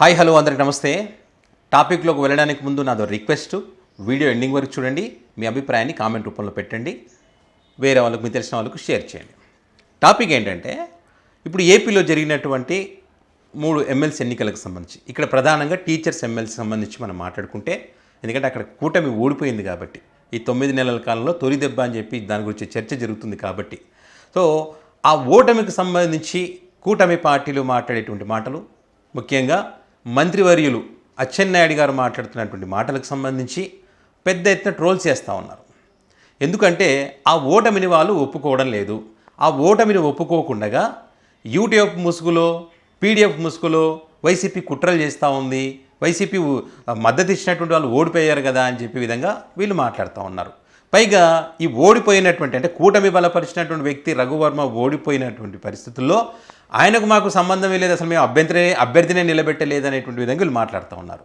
Hi hello అందరికి నమస్తే. టాపిక్లోకి వెళ్ళడానికి ముందు నాదో రిక్వెస్ట్, వీడియో ఎండింగ్ వరకు చూడండి, మీ అభిప్రాయాన్ని కామెంట్ రూపంలో పెట్టండి, వేరే వాళ్ళకు మీకు తెలిసిన వాళ్ళకు షేర్ చేయండి. టాపిక్ ఏంటంటే, ఇప్పుడు ఏపీలో జరిగినటువంటి 3 ఎమ్మెల్సీ ఎన్నికలకు సంబంధించి, ఇక్కడ ప్రధానంగా టీచర్స్ ఎమ్మెల్సీ సంబంధించి మనం మాట్లాడుకుంటే, ఎందుకంటే అక్కడ కూటమి ఓడిపోయింది కాబట్టి, ఈ 9 నెలల కాలంలో తొలి దెబ్బ అని చెప్పి దాని గురించి చర్చ జరుగుతుంది కాబట్టి, సో ఆ ఓటమికి సంబంధించి కూటమి పార్టీలు మాట్లాడేటువంటి మాటలు, ముఖ్యంగా మంత్రివర్యులు అచ్చెన్నాయుడు గారు మాట్లాడుతున్నటువంటి మాటలకు సంబంధించి పెద్ద ఎత్తున ట్రోల్ చేస్తూ ఉన్నారు. ఎందుకంటే ఆ ఓటమిని వాళ్ళు ఒప్పుకోవడం లేదు. ఆ ఓటమిని ఒప్పుకోకుండా యూట్యూబ్ ముసుగులో, పీడిఎఫ్ ముసుగులో వైసీపీ కుట్రలు చేస్తూ ఉంది, వైసీపీ మద్దతు ఇచ్చినటువంటి వాళ్ళు ఓడిపోయారు కదా అని చెప్పే విధంగా వీళ్ళు మాట్లాడుతూ ఉన్నారు. పైగా ఈ ఓడిపోయినటువంటి, అంటే కూటమి బలపరిచినటువంటి వ్యక్తి రఘువర్మ ఓడిపోయినటువంటి పరిస్థితుల్లో ఆయనకు మాకు సంబంధమే లేదు, అసలు మేము అభ్యర్థినే నిలబెట్టలేదు అనేటువంటి విధంగా వీళ్ళు మాట్లాడుతూ ఉన్నారు.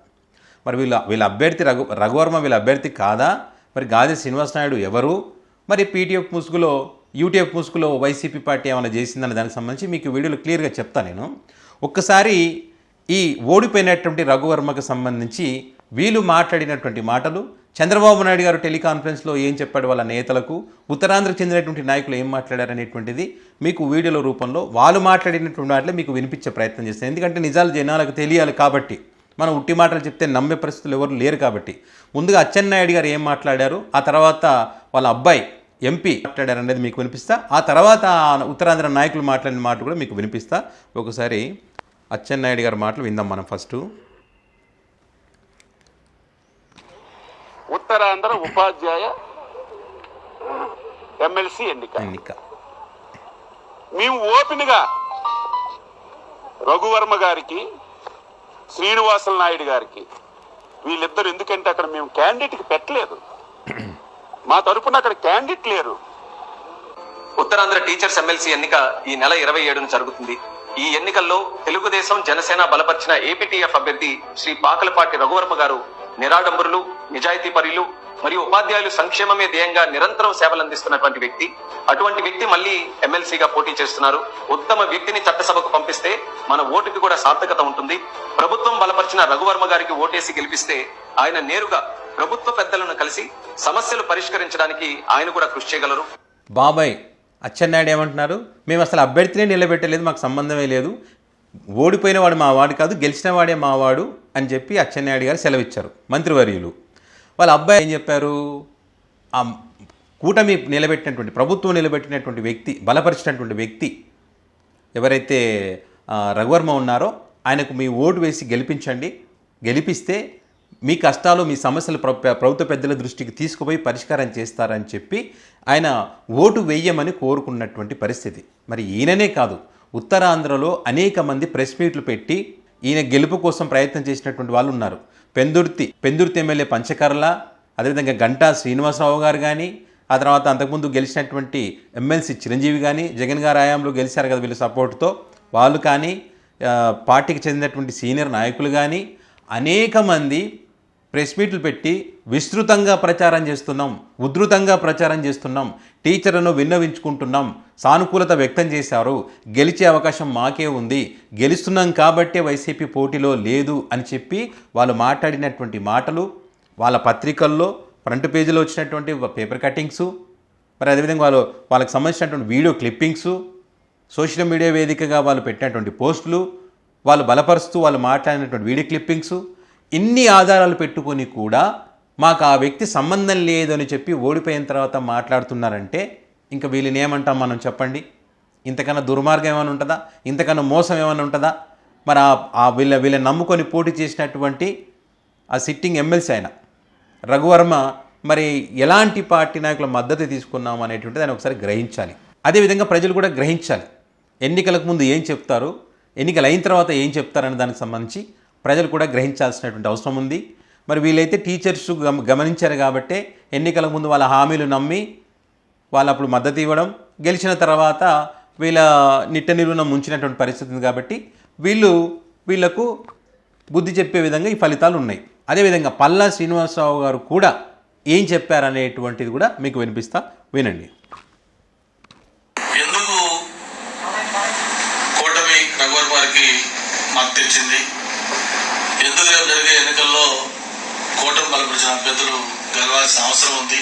మరి వీళ్ళ అభ్యర్థి రఘువర్మ వీళ్ళ అభ్యర్థి కాదా? మరి గాది శ్రీనివాసనాయుడు ఎవరు? మరి పీటీఎఫ్ ముసుగులో, యూటీఎఫ్ ముసుగులో వైసీపీ పార్టీ ఏమైనా చేసిందనే దానికి సంబంధించి మీకు వీడియోలో క్లియర్గా చెప్తాను నేను. ఒక్కసారి ఈ ఓడిపోయినటువంటి రఘువర్మకు సంబంధించి వీళ్ళు మాట్లాడినటువంటి మాటలు, చంద్రబాబు నాయుడు గారు టెలికాన్ఫరెన్స్లో ఏం చెప్పాడు వాళ్ళ నేతలకు, ఉత్తరాంధ్రకు చెందినటువంటి నాయకులు ఏం మాట్లాడారనేటువంటిది మీకు వీడియోల రూపంలో వాళ్ళు మాట్లాడినటువంటి వాటిలో మీకు వినిపించే ప్రయత్నం చేస్తాను. ఎందుకంటే నిజాలు జనాలకు తెలియాలి కాబట్టి, మనం ఉట్టి మాటలు చెప్తే నమ్మే పరిస్థితులు ఎవరు లేరు కాబట్టి. ముందుగా అచ్చెన్నాయుడు గారు ఏం మాట్లాడారు, ఆ తర్వాత వాళ్ళ అబ్బాయి ఎంపీ మాట్లాడారు అనేది మీకు వినిపిస్తా, ఆ తర్వాత ఉత్తరాంధ్ర నాయకులు మాట్లాడిన మాట కూడా మీకు వినిపిస్తా. ఒకసారి అచ్చెన్నాయుడు గారి మాటలు విందాం మనం ఫస్ట్. ఉత్తరాంధ్ర ఉపాధ్యాయ ఎమ్మెల్సీ ఎన్నిక మేము ఓపెన్ గా రఘువర్మ గారికి, శ్రీనివాసుల నాయుడు గారికి, వీళ్ళిద్దరు, ఎందుకంటే అక్కడ మేము క్యాండిడేట్కి పెట్టలేదు, మా తరపున అక్కడ క్యాండిడేట్ లేరు. ఉత్తరాంధ్ర టీచర్స్ ఎమ్మెల్సీ ఎన్నిక ఈ నెల 27న జరుగుతుంది. ఈ ఎన్నికల్లో తెలుగుదేశం, జనసేన బలపరిచిన ఏపీటీఎఫ్ అభ్యర్థి శ్రీ పాకలపాటి రఘువర్మ గారు నిరాడంబరులు, నిజాయితీ పరులు మరియు ఉపాధ్యాయులు సంక్షేమమే ధ్యేయంగా నిరంతరం సేవలు అందిస్తున్నటువంటి వ్యక్తి. అటువంటి వ్యక్తి మళ్ళీ ఎమ్మెల్సీగా పోటీ చేస్తున్నారు. ఉత్తమ వ్యక్తిని చట్టసభకు పంపిస్తే మన ఓటుకి కూడా సార్థకత ఉంటుంది. ప్రభుత్వం బలపరిచిన రఘువర్మ గారికి ఓటేసి గెలిపిస్తే ఆయన నేరుగా ప్రభుత్వ పెద్దలను కలిసి సమస్యలు పరిష్కరించడానికి ఆయన కూడా కృషి చేయగలరు. బాబాయ్ అచ్చెన్నాయుడు ఏమంటున్నారు, మేము అసలు అభ్యర్థినే నిలబెట్టలేదు, మాకు సంబంధమే లేదు, ఓడిపోయిన వాడు మా వాడు కాదు, గెలిచిన వాడే మా వాడు అని చెప్పి అచ్చెన్నాయుడు గారు సెలవిచ్చారు మంత్రివర్యులు. వాళ్ళ అబ్బాయి ఏం చెప్పారు, ఆ కూటమి నిలబెట్టినటువంటి, ప్రభుత్వం నిలబెట్టినటువంటి వ్యక్తి, బలపరిచినటువంటి వ్యక్తి ఎవరైతే రఘువర్మ ఉన్నారో ఆయనకు మీ ఓటు వేసి గెలిపించండి, గెలిపిస్తే మీ కష్టాలు, మీ సమస్యలు ప్రభుత్వ పెద్దల దృష్టికి తీసుకుపోయి పరిష్కారం చేస్తారని చెప్పి ఆయన ఓటు వేయమని కోరుకున్నటువంటి పరిస్థితి. మరి ఈయననే కాదు, ఉత్తరాంధ్రలో అనేక మంది ప్రెస్ మీట్లు పెట్టి ఈయన గెలుపు కోసం ప్రయత్నం చేసినటువంటి వాళ్ళు ఉన్నారు. పెందుర్తి ఎమ్మెల్యే పంచకర్ల, అదేవిధంగా గంటా శ్రీనివాసరావు గారు కానీ, ఆ తర్వాత అంతకుముందు గెలిచినటువంటి ఎమ్మెల్సీ చిరంజీవి కానీ, జగన్ గారి హయాంలో గెలిచారు కదా వీళ్ళ సపోర్ట్తో వాళ్ళు కానీ, పార్టీకి చెందినటువంటి సీనియర్ నాయకులు కానీ అనేక మంది ప్రెస్ మీట్లు పెట్టి విస్తృతంగా ప్రచారం చేస్తున్నాం, ఉధృతంగా ప్రచారం చేస్తున్నాం, టీచర్లను విన్నవించుకుంటున్నాం, సానుకూలత వ్యక్తం చేశారు, గెలిచే అవకాశం మాకే ఉంది, గెలుస్తున్నాం కాబట్టే వైసీపీ పోటీలో లేదు అని చెప్పి వాళ్ళు మాట్లాడినటువంటి మాటలు, వాళ్ళ పత్రికల్లో ఫ్రంట్ పేజీలో వచ్చినటువంటి పేపర్ కటింగ్సు, మరి అదేవిధంగా వాళ్ళకి సంబంధించినటువంటి వీడియో క్లిప్పింగ్సు, సోషల్ మీడియా వేదికగా వాళ్ళు పెట్టినటువంటి పోస్టులు, వాళ్ళు బలపరుస్తూ వాళ్ళు మాట్లాడినటువంటి వీడియో క్లిప్పింగ్సు, ఇన్ని ఆధారాలు పెట్టుకొని కూడా మాకు ఆ వ్యక్తి సంబంధం లేదు అని చెప్పి ఓడిపోయిన తర్వాత మాట్లాడుతున్నారంటే ఇంకా వీళ్ళని ఏమంటాం మనం చెప్పండి? ఇంతకన్నా దుర్మార్గం ఏమైనా ఉంటుందా? ఇంతకన్నా మోసం ఏమైనా ఉంటుందా? మరి వీళ్ళని నమ్ముకొని పోటీ చేసినటువంటి ఆ సిట్టింగ్ ఎమ్మెల్సీ ఆయన రఘువర్మ మరి ఎలాంటి పార్టీ నాయకుల మద్దతు తీసుకున్నాం అనేటువంటిది ఆయన ఒకసారి గ్రహించాలి. అదేవిధంగా ప్రజలు కూడా గ్రహించాలి, ఎన్నికలకు ముందు ఏం చెప్తారు, ఎన్నికలు అయిన తర్వాత ఏం చెప్తారనే దానికి సంబంధించి ప్రజలు కూడా గ్రహించాల్సినటువంటి అవసరం ఉంది. మరి వీళ్ళైతే టీచర్స్ గమనించారు కాబట్టే ఎన్నికల ముందు వాళ్ళ హామీలు నమ్మి వాళ్ళు అప్పుడు మద్దతు ఇవ్వడం, గెలిచిన తర్వాత వీళ్ళ నిట్ట నిలువున ముంచినటువంటి పరిస్థితి ఉంది కాబట్టి వీళ్ళకు బుద్ధి చెప్పే విధంగా ఈ ఫలితాలు ఉన్నాయి. అదేవిధంగా పల్లా శ్రీనివాసరావు గారు కూడా ఏం చెప్పారనేటువంటిది కూడా మీకు వినిపిస్తా, వినండి. ఎందుకు కూటమి రఘువర్మ వారికి మద్దతు ఇచ్చింది, ఎందుకు రేపు జరిగే ఎన్నికల్లో కూటమి బలపరిచిన అభ్యర్థులు గెలవాల్సిన అవసరం ఉంది.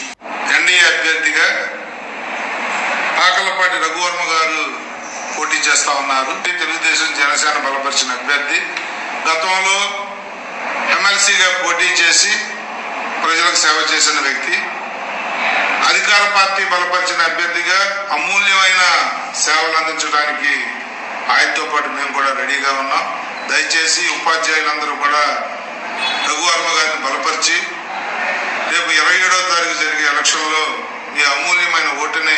ఎన్డీఏ అభ్యర్థిగా పాకలపాటి రఘువర్మ గారు పోటీ చేస్తా ఉన్నారు. తెలుగుదేశం జనసేన బలపరిచిన అభ్యర్థి గతంలో ఎమ్మెల్సీగా పోటీ చేసి ప్రజలకు సేవ చేసిన వ్యక్తి. అధికార పార్టీ బలపరిచిన అభ్యర్థిగా అమూల్యమైన సేవలు అందించడానికి ఆయనతో పాటు మేము కూడా రెడీగా ఉన్నాం. దయచేసి ఉపాధ్యాయులందరూ కూడా రఘువర్మ గారిని బలపరిచి రేపు 27వ తారీఖు జరిగే ఎలక్షన్లో ఈ అమూల్యమైన ఓటుని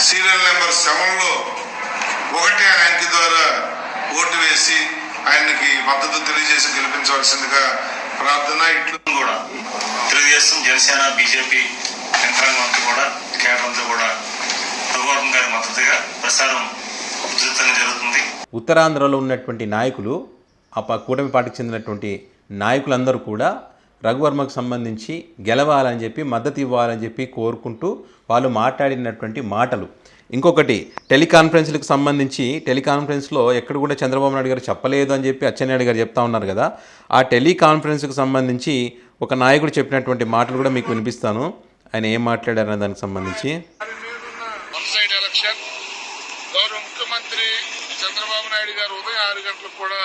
సీరియల్ నెంబర్ 7లో 1 అనే అంకె ద్వారా ఓటు వేసి ఆయనకి మద్దతు తెలియజేసి గెలిపించవలసిందిగా ప్రార్థన. ఇట్లు కూడా తెలుగుదేశం జనసేన బీజేపీ యంత్రాంగం అంతా కూడా కేడర్ అంతా కూడా రఘువర్మ గారి మద్దతుగా ప్రచారం ఉధృతంగా జరుగుతుంది. ఉత్తరాంధ్రలో ఉన్నటువంటి నాయకులు కూటమి పార్టీకి చెందినటువంటి నాయకులందరూ కూడా రఘువర్మకు సంబంధించి గెలవాలని చెప్పి మద్దతు ఇవ్వాలని చెప్పి కోరుకుంటూ వాళ్ళు మాట్లాడినటువంటి మాటలు. ఇంకొకటి టెలికాన్ఫరెన్స్లకు సంబంధించి టెలికాన్ఫరెన్స్లో ఎక్కడ కూడా చంద్రబాబు నాయుడు గారు చెప్పలేదు అని చెప్పి అచ్చెన్నాయుడు గారు చెప్తా ఉన్నారు కదా. ఆ టెలికాన్ఫరెన్స్కి సంబంధించి ఒక నాయకుడు చెప్పినటువంటి మాటలు కూడా మీకు వినిపిస్తాను. ఆయన ఏం మాట్లాడారనే దానికి సంబంధించి. గౌరవ ముఖ్యమంత్రి చంద్రబాబు నాయుడు గారు ఉదయం 6 గంటలకు కూడా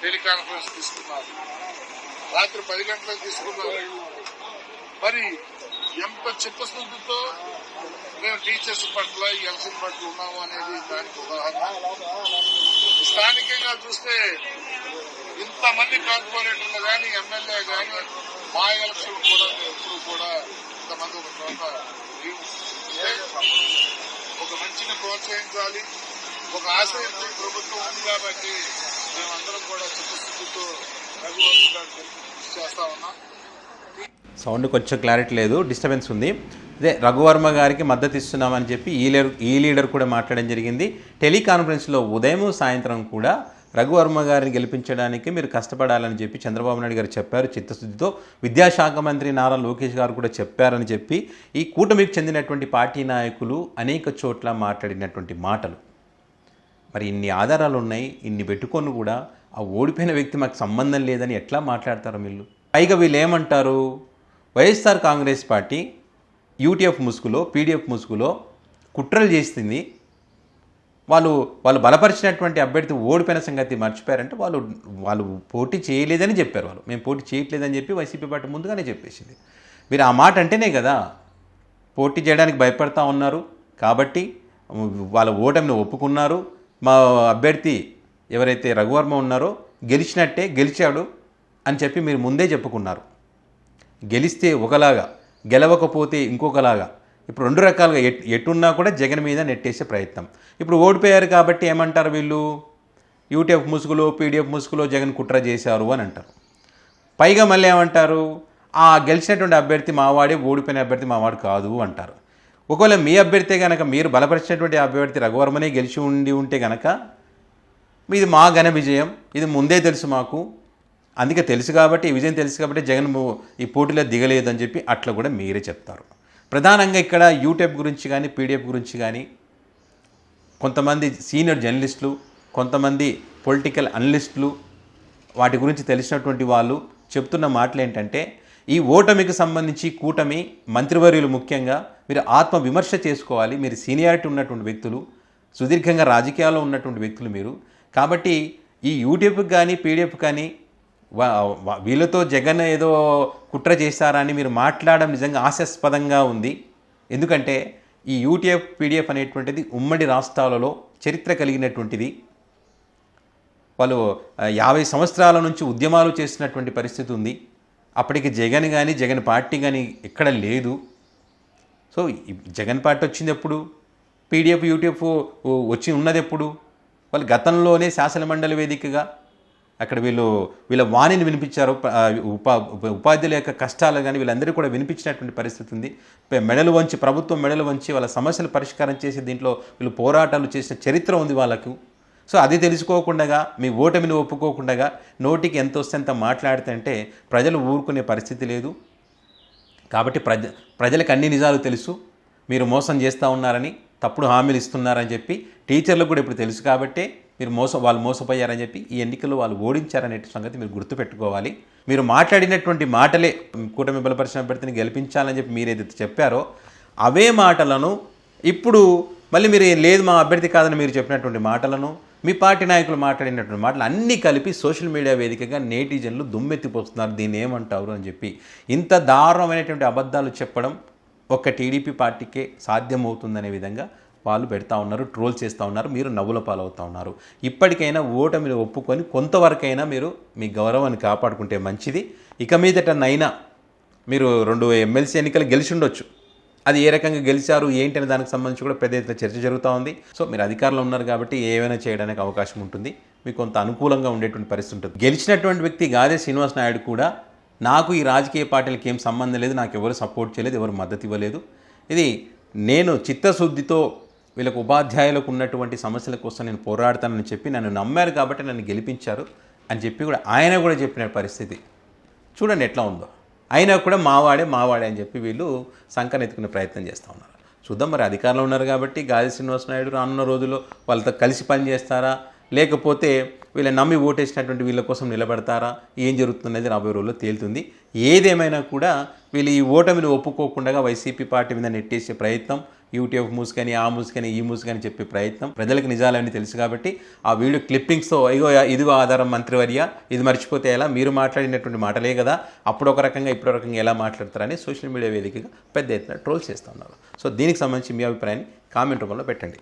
టెలికాన్ఫరెన్స్ తీసుకున్నారు, రాత్రి 10 గంటలకు తీసుకున్నారు. మరి ఎంత చిత్తశుద్ధితో మేము టీచర్స్ పట్ల ఈ ఎలక్షన్ పట్ల ఉన్నాము అనేది దానికి ఉదాహరణ. స్థానికంగా చూస్తే ఇంతమంది కార్పొరేటర్లు కానీ ఎమ్మెల్యే కానీ మా ఎలక్షన్ కూడా ఎప్పుడు కూడా ఇంతమంది ఒక చోట ఒక మంచిని ప్రోత్సహించాలి. ఒక ఆశయంతో ప్రభుత్వం ఉంది కాబట్టి మేమందరం కూడా చిత్తశుద్ధితో రఘువర్మ గారు కృషి చేస్తా ఉన్నాం. సౌండ్ కొంచెం క్లారిటీ లేదు, డిస్టర్బెన్స్ ఉంది. అదే రఘువర్మ గారికి మద్దతు ఇస్తున్నామని చెప్పి ఈ లీడర్ కూడా మాట్లాడడం జరిగింది. టెలికాన్ఫరెన్స్లో ఉదయం సాయంత్రం కూడా రఘువర్మ గారిని గెలిపించడానికి మీరు కష్టపడాలని చెప్పి చంద్రబాబు నాయుడు గారు చెప్పారు చిత్తశుద్ధితో. విద్యాశాఖ మంత్రి నారా లోకేష్ గారు కూడా చెప్పారని చెప్పి ఈ కూటమికి చెందినటువంటి పార్టీ నాయకులు అనేక చోట్ల మాట్లాడినటువంటి మాటలు. మరి ఇన్ని ఆధారాలు ఉన్నాయి, ఇన్ని పెట్టుకొని కూడా ఆ ఓడిపోయిన వ్యక్తి మాకు సంబంధం లేదని ఎట్లా మాట్లాడతారు వీళ్ళు? పైగా వీళ్ళు ఏమంటారు, వైఎస్ఆర్ కాంగ్రెస్ పార్టీ యూటీఎఫ్ ముసుగులో పీడీఎఫ్ ముసుగులో కుట్రలు చేస్తుంది, వాళ్ళు బలపరిచినటువంటి అభ్యర్థి ఓడిపోయిన సంగతి మర్చిపోయారంటే వాళ్ళు పోటీ చేయలేదని చెప్పారు. మేము పోటీ చేయట్లేదని చెప్పి వైసీపీ పార్టీ ముందుగానే చెప్పేసింది. మీరు ఆ మాట అంటేనే కదా పోటీ చేయడానికి భయపడతా ఉన్నారు కాబట్టి వాళ్ళ ఓటమిని ఒప్పుకున్నారు. మా అభ్యర్థి ఎవరైతే రఘువర్మ ఉన్నారో గెలిచినట్టే, గెలిచాడు అని చెప్పి మీరు ముందే చెప్పుకున్నారు. గెలిస్తే ఒకలాగా, గెలవకపోతే ఇంకొకలాగా. ఇప్పుడు 2 రకాలుగా ఎటున్నా కూడా జగన్ మీద నెట్టేసే ప్రయత్నం. ఇప్పుడు ఓడిపోయారు కాబట్టి ఏమంటారు వీళ్ళు, యూటీఎఫ్ ముసుగులో పీడీఎఫ్ ముసుగులో జగన్ కుట్ర చేశారు అని అంటారు. పైగా మళ్ళీ ఏమంటారు, ఆ గెలిచినటువంటి అభ్యర్థి మావాడే, ఓడిపోయిన అభ్యర్థి మావాడు కాదు అంటారు. ఒకవేళ మీ అభ్యర్థి కనుక మీరు బలపరిచినటువంటి అభ్యర్థి రఘువర్మనే గెలిచి ఉంటే కనుక ఇది మా ఘన విజయం, ఇది ముందే తెలుసు మాకు, అందుకే తెలుసు కాబట్టి, ఈ విజయం తెలుసు కాబట్టి జగన్ ఈ పోటీలో దిగలేదు అని చెప్పి అట్లా కూడా మీరే చెప్తారు. ప్రధానంగా ఇక్కడ యూట్యూబ్ గురించి కానీ పీడిఎఫ్ గురించి కానీ కొంతమంది సీనియర్ జర్నలిస్టులు, కొంతమంది పొలిటికల్ అనలిస్టులు, వాటి గురించి తెలిసినటువంటి వాళ్ళు చెప్తున్న మాటలు ఏంటంటే, ఈ ఓటమికి సంబంధించి కూటమి మంత్రివర్యులు ముఖ్యంగా మీరు ఆత్మవిమర్శ చేసుకోవాలి. మీరు సీనియారిటీ ఉన్నటువంటి వ్యక్తులు, సుదీర్ఘంగా రాజకీయాల్లో ఉన్నటువంటి వ్యక్తులు మీరు. కాబట్టి ఈ యూట్యూబ్కి కానీ పీడిఎఫ్ కానీ వీళ్ళతో జగన్ ఏదో కుట్ర చేశారని మీరు మాట్లాడడం నిజంగా హాస్యాస్పదంగా ఉంది. ఎందుకంటే ఈ యూట్యూబ్ పీడిఎఫ్ అనేటువంటిది ఉమ్మడి రాష్ట్రాలలో చరిత్ర కలిగినటువంటిది. వాళ్ళు 50 సంవత్సరాల నుంచి ఉద్యమాలు చేసినటువంటి పరిస్థితి ఉంది. అప్పటికి జగన్ కానీ జగన్ పార్టీ కానీ ఎక్కడ లేదు. సో జగన్ పార్టీ వచ్చింది ఎప్పుడు, పీడిఎఫ్ యూట్యూబ్ వచ్చి ఉన్నది ఎప్పుడు? వాళ్ళు గతంలోనే శాసనమండలి వేదికగా అక్కడ వీళ్ళ వాణిని వినిపించారు. ఉపాధ్యాయుల యొక్క కష్టాలు కానీ వీళ్ళందరూ కూడా వినిపించినటువంటి పరిస్థితి ఉంది. మెడలు వంచి, ప్రభుత్వం మెడలు వంచి వాళ్ళ సమస్యలు పరిష్కారం చేసి దీంట్లో వీళ్ళు పోరాటాలు చేసిన చరిత్ర ఉంది వాళ్ళకు. సో అది తెలుసుకోకుండా, మీ ఓటమిని ఒప్పుకోకుండా నోటికి ఎంత వస్తే అంత మాట్లాడితే ప్రజలు ఊరుకునే పరిస్థితి లేదు. కాబట్టి ప్రజలకు అన్ని నిజాలు తెలుసు. మీరు మోసం చేస్తూ ఉన్నారని, తప్పుడు హామీలు ఇస్తున్నారని చెప్పి టీచర్లకు కూడా ఇప్పుడు తెలుసు. కాబట్టి మీరు వాళ్ళు మోసపోయారని చెప్పి ఈ ఎన్నికల్లో వాళ్ళు ఓడించారనే సంగతి మీరు గుర్తుపెట్టుకోవాలి. మీరు మాట్లాడినటువంటి మాటలే కూటమి బలపరిచిన అభ్యర్థిని గెలిపించాలని చెప్పి మీరు ఏదైతే చెప్పారో అవే మాటలను ఇప్పుడు మళ్ళీ మీరు లేదు మా అభ్యర్థి కాదని మీరు చెప్పినటువంటి మాటలను, మీ పార్టీ నాయకులు మాట్లాడినటువంటి మాటలు అన్నీ కలిపి సోషల్ మీడియా వేదికగా నేటిజన్లు దుమ్మెత్తిపోతున్నారు. దీన్ని ఏమంటారు అని చెప్పి ఇంత దారుణమైనటువంటి అబద్ధాలు చెప్పడం ఒక్క టీడీపీ పార్టీకే సాధ్యమవుతుందనే విధంగా వాళ్ళు పెడతా ఉన్నారు, ట్రోల్ చేస్తూ ఉన్నారు, మీరు నవ్వుల పాలవుతూ ఉన్నారు. ఇప్పటికైనా ఓటమిని ఒప్పుకొని కొంతవరకైనా మీరు మీ గౌరవాన్ని కాపాడుకుంటే మంచిది. ఇక మీదటనైనా మీరు 2 ఎమ్మెల్సీ ఎన్నికలు గెలిచి ఉండొచ్చు, అది ఏ రకంగా గెలిచారు ఏంటి అనే దానికి సంబంధించి కూడా పెద్ద ఎత్తున చర్చ జరుగుతూ ఉంది. సో మీరు అధికారంలో ఉన్నారు కాబట్టి ఏమైనా చేయడానికి అవకాశం ఉంటుంది, మీకు కొంత అనుకూలంగా ఉండేటువంటి పరిస్థితి ఉంటుంది. గెలిచినటువంటి వ్యక్తి గాదే శ్రీనివాస్ నాయుడు కూడా నాకు ఈ రాజకీయ పార్టీలకి ఏం సంబంధం లేదు, నాకు ఎవరు సపోర్ట్ చేయలేదు, ఎవరు మద్దతు ఇవ్వలేదు, ఇది నేను చిత్తశుద్ధితో వీళ్ళకు ఉపాధ్యాయులకు ఉన్నటువంటి సమస్యల కోసం నేను పోరాడతానని చెప్పి నన్ను నమ్మారు కాబట్టి నన్ను గెలిపించారు అని చెప్పి కూడా ఆయన కూడా చెప్పిన పరిస్థితి చూడండి ఎట్లా ఉందో. అయినా కూడా మావాడే అని చెప్పి వీళ్ళు సంకనెత్తుకునే ప్రయత్నం చేస్తూ ఉన్నారు. చూద్దాం, మరి అధికారంలో ఉన్నారు కాబట్టి గాది శ్రీనివాస్ నాయుడు రానున్న రోజుల్లో వాళ్ళతో కలిసి పనిచేస్తారా, లేకపోతే వీళ్ళని నమ్మి ఓటేసినటువంటి వీళ్ళ కోసం నిలబడతారా, ఏం జరుగుతున్నది రాబోయే రోజుల్లో తేలుతుంది. ఏదేమైనా కూడా వీళ్ళు ఈ ఓటమిని ఒప్పుకోకుండా వైసీపీ పార్టీ మీద నెట్టేసే ప్రయత్నం, యూట్యూబ్ మూసుకొని ఆ మూసుకొని ఈ మూసుకొని చెప్పే ప్రయత్నం, ప్రజలకు నిజాలని తెలుసు కాబట్టి ఆ వీడియో క్లిప్పింగ్స్తో ఇదిగో ఆధారం మంత్రివర్య, ఇది మర్చిపోతే ఎలా, మీరు మాట్లాడినటువంటి మాటలే కదా, అప్పుడు ఒక రకంగా ఇప్పుడు ఒక రకంగా ఎలా మాట్లాడతారని సోషల్ మీడియా వేదికగా పెద్ద ఎత్తున ట్రోల్ చేస్తూ ఉన్నారు. సో దీనికి సంబంధించి మీ అభిప్రాయాన్ని కామెంట్ రూపంలో పెట్టండి.